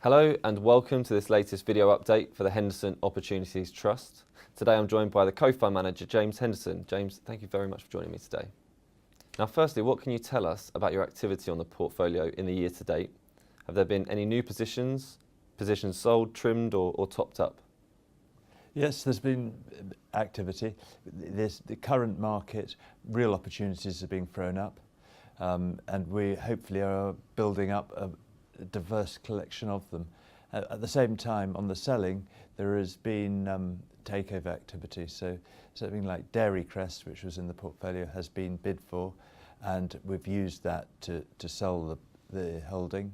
Hello and welcome to this latest video update for the Henderson Opportunities Trust. Today I'm joined by the co-fund manager, James Henderson. James, thank you very much for joining me today. Now firstly, what can you tell us about your activity on the portfolio in the year to date? Have there been any new positions sold, trimmed or topped up? Yes, there's been activity. The current market, real opportunities are being thrown up, and we hopefully are building up a diverse collection of them. At the same time, on the selling, there has been takeover activity. So something like Dairy Crest, which was in the portfolio, has been bid for, and we've used that to sell the holding.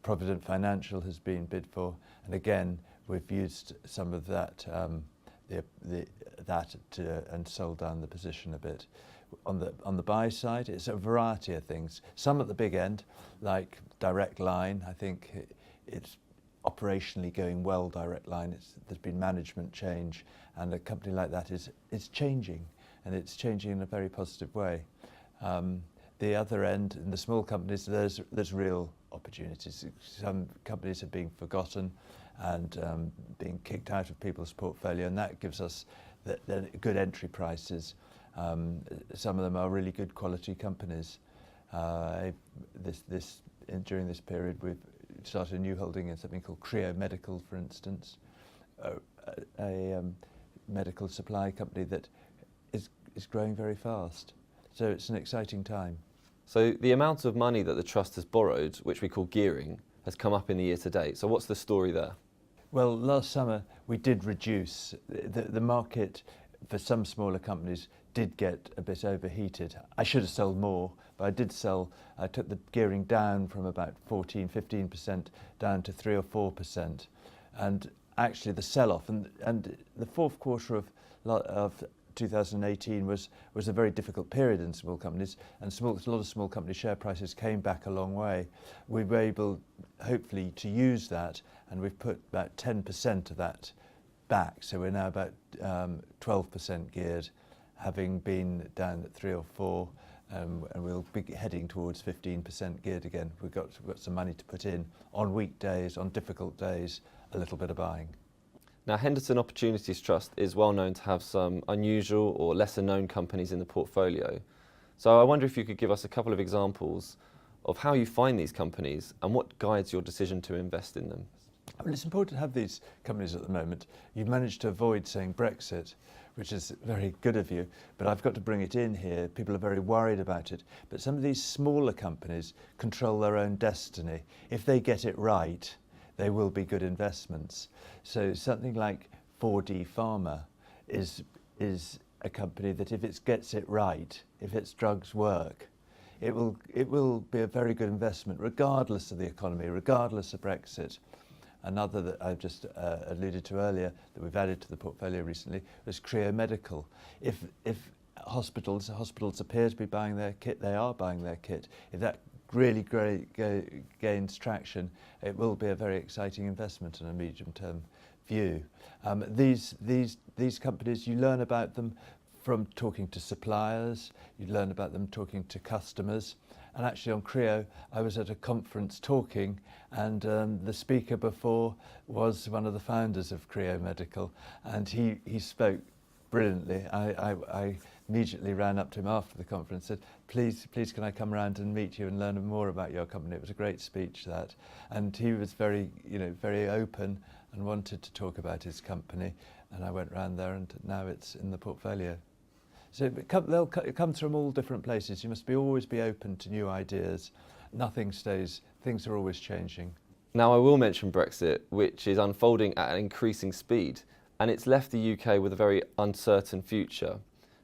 Provident Financial has been bid for, and again, we've used some of that and sold down the position a bit. On the buy side, it's a variety of things. Some at the big end, like Direct Line. I think it's operationally going well. Direct Line. There's been management change, and a company like that is changing, and it's changing in a very positive way. The other end, in the small companies, there's real opportunities. Some companies are being forgotten and being kicked out of people's portfolio, and that gives us the good entry prices. Some of them are really good quality companies. During this period, we've started a new holding in something called Creo Medical, for instance, a medical supply company that is growing very fast. So it's an exciting time. So the amount of money that the trust has borrowed, which we call gearing, has come up in the year to date. So what's the story there? Well, last summer we did reduce. The market for some smaller companies did get a bit overheated. I should have sold more, but I did sell. I took the gearing down from about 14-15% down to 3 or 4%. And actually the sell-off and the fourth quarter of 2018 was a very difficult period in small companies, and a lot of small company share prices came back a long way. We were able, hopefully, to use that, and we've put about 10% of that back. So we're now about 12% geared, having been down at 3 or 4, and we'll be heading towards 15% geared again. We've got some money to put in on weekdays, on difficult days, a little bit of buying. Now, Henderson Opportunities Trust is well known to have some unusual or lesser known companies in the portfolio. So I wonder if you could give us a couple of examples of how you find these companies and what guides your decision to invest in them. I mean, it's important to have these companies at the moment. You've managed to avoid saying Brexit, which is very good of you, but I've got to bring it in here. People are very worried about it. But some of these smaller companies control their own destiny. If they get it right, they will be good investments. So something like 4D Pharma is a company that if it gets it right, if its drugs work, it will be a very good investment regardless of the economy, regardless of Brexit. Another that I've just alluded to earlier that we've added to the portfolio recently was Creo Medical. If hospitals appear to be buying their kit, they are buying their kit. If that really gains traction, it will be a very exciting investment in a medium-term view. These companies, you learn about them from talking to suppliers, you learn about them talking to customers. And actually on Creo, I was at a conference talking, and the speaker before was one of the founders of Creo Medical, and he spoke brilliantly. I immediately ran up to him after the conference and said, please can I come around and meet you and learn more about your company. It was a great speech, that. And he was very open and wanted to talk about his company, and I went round there, and now it's in the portfolio. So it comes from all different places. You must always be open to new ideas. Nothing stays, things are always changing. Now I will mention Brexit, which is unfolding at an increasing speed, and it's left the UK with a very uncertain future.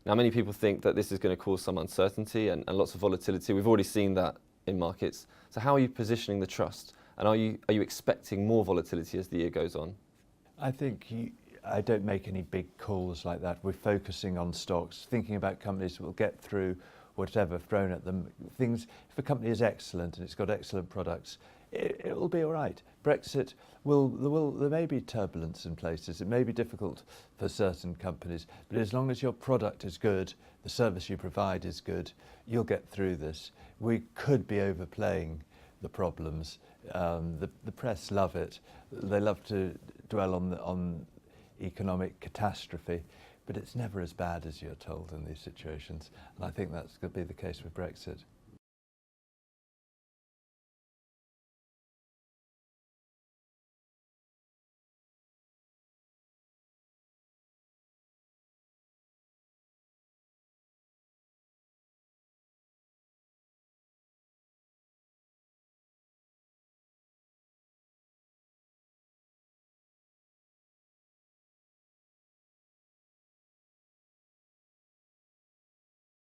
Now many people think that this is going to cause some uncertainty and lots of volatility. We've already seen that in markets. So how are you positioning the trust, and are you expecting more volatility as the year goes on? I think I don't make any big calls like that. We're focusing on stocks, thinking about companies that will get through whatever thrown at them. If a company is excellent and it's got excellent products, it will be all right. Brexit, there may be turbulence in places. It may be difficult for certain companies, but as long as your product is good, the service you provide is good, you'll get through this. We could be overplaying the problems The press love it. They love to dwell on economic catastrophe, but it's never as bad as you're told in these situations. And I think that's going to be the case with Brexit.